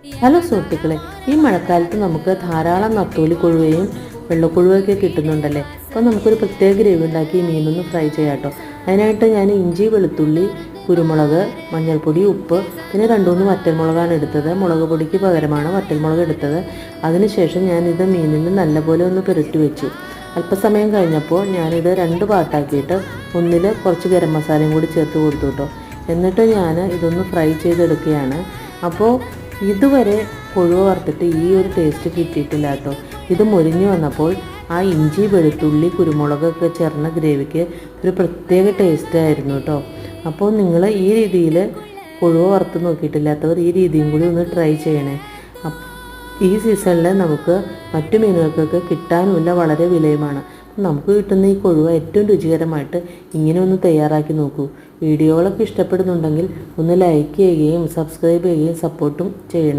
Hello സുഹൃത്തുക്കളെ, ഈ മഴക്കാലത്ത് നമുക്ക് ധാരാളം നത്തോലി കൊഴുവയും വെള്ളക്കൊഴുവയൊക്കെ കിട്ടുന്നുണ്ടല്ലേ. അപ്പോൾ നമുക്കൊരു പ്രത്യേക ഗ്രേവി ഉണ്ടാക്കി ഈ മീനൊന്ന് ഫ്രൈ ചെയ്യാം കേട്ടോ. അതിനായിട്ട് ഞാൻ ഇഞ്ചി, വെളുത്തുള്ളി, കുരുമുളക്, മഞ്ഞൾപ്പൊടി, ഉപ്പ്, പിന്നെ 2-3 വറ്റൽമുളകാണ് എടുത്തത്. മുളക് പൊടിക്ക് പകരമാണ് വറ്റൽമുളക് എടുത്തത്. അതിനുശേഷം ഞാനിത് മീനിൽ നല്ലപോലെ ഒന്ന് പുരട്ടി വെച്ചു. അല്പസമയം കഴിഞ്ഞപ്പോൾ ഞാനിത് 2 പാർട്ടാക്കിയിട്ട് ഒന്നിൽ കുറച്ച് ഗരം മസാലയും കൂടി ചേർത്ത് കൊടുത്തു കേട്ടോ. എന്നിട്ട് ഞാൻ ഇതൊന്ന് ഫ്രൈ ചെയ്തെടുക്കുകയാണ്. അപ്പോൾ ഇതുവരെ കൊഴുവ വറുത്തിട്ട് ഈ ഒരു ടേസ്റ്റ് കിട്ടിയിട്ടില്ല കേട്ടോ. ഇത് മൊരിഞ്ഞ് വന്നപ്പോൾ ആ ഇഞ്ചി, വെളുത്തുള്ളി, കുരുമുളകൊക്കെ ചേർന്ന ഗ്രേവിക്ക് ഒരു പ്രത്യേക ടേസ്റ്റ് ആയിരുന്നു കേട്ടോ. അപ്പോൾ നിങ്ങൾ ഈ രീതിയിൽ കൊഴുവ വറുത്ത് നോക്കിയിട്ടില്ലാത്തവർ ഈ രീതിയും കൂടി ഒന്ന് ട്രൈ ചെയ്യണേ. ഈ സീസണിൽ നമുക്ക് മറ്റു മീനുകൾക്കൊക്കെ കിട്ടാനുമില്ല, വളരെ വിലയുമാണ്. നമുക്ക് കിട്ടുന്ന ഈ കൊഴുവ ഏറ്റവും രുചികരമായിട്ട് ഇങ്ങനെ ഒന്ന് തയ്യാറാക്കി നോക്കൂ. വീഡിയോകളൊക്കെ ഇഷ്ടപ്പെടുന്നുണ്ടെങ്കിൽ ഒന്ന് ലൈക്ക് ചെയ്യുകയും സബ്സ്ക്രൈബ് ചെയ്യുകയും സപ്പോർട്ടും ചെയ്യണേ.